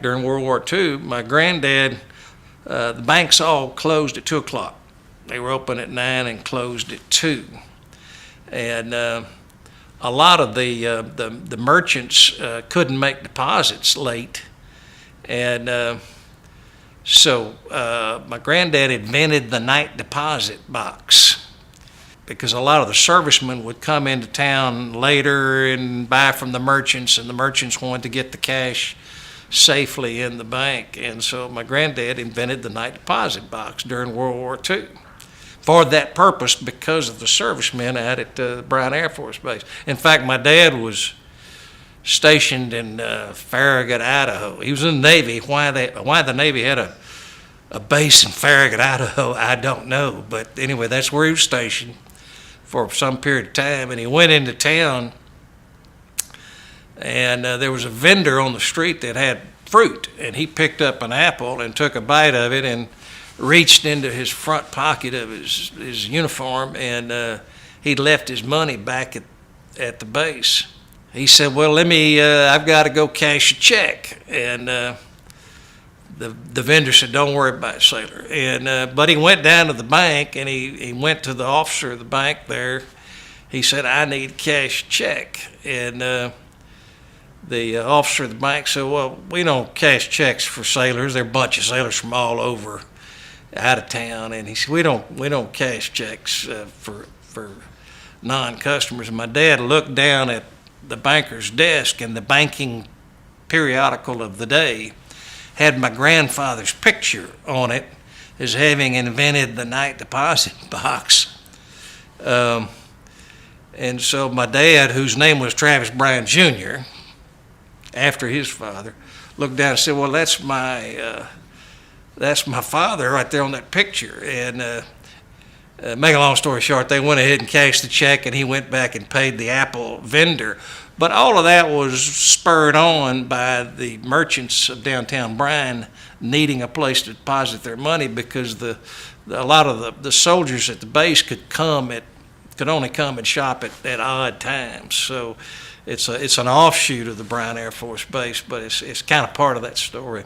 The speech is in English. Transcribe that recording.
During World War II, my granddad, the banks all closed at 2 o'clock. They were open at 9 and closed at 2. And a lot of the merchants couldn't make deposits late. And so my granddad invented the night deposit box, because a lot of the servicemen would come into town later and buy from the merchants, and the merchants wanted to get the cash safely in the bank. And so my granddad invented the night deposit box during World War II for that purpose, because of the servicemen out at Bryan Air Force Base. In fact, my dad was stationed in Farragut, Idaho. He was in the Navy. Why the Navy had a base in Farragut, Idaho, I don't know. But anyway, that's where he was stationed for some period of time. And he went into town, and there was a vendor on the street that had fruit, and he picked up an apple and took a bite of it and reached into his front pocket of his uniform, and he'd left his money back at the base. He said, well, I've got to go cash a check. And the vendor said, don't worry about it, sailor. And but he went down to the bank, and he went to the officer of the bank there. He said, I need a cash check. And the officer of the bank said, well, we don't cash checks for sailors. There are a bunch of sailors from all over out of town. And he said, we don't cash checks for non-customers. And my dad looked down at the banker's desk, and the banking periodical of the day had my grandfather's picture on it as having invented the night deposit box. And so my dad, whose name was Travis Bryan Jr., after his father, looked down and said, well, that's my father right there on that picture. And make a long story short, they went ahead and cashed the check, and he went back and paid the apple vendor. But all of that was spurred on by the merchants of downtown Bryan needing a place to deposit their money, because a lot of the soldiers at the base could only come and shop at odd times. So it's an offshoot of the Bryan Air Force Base, but it's kind of part of that story.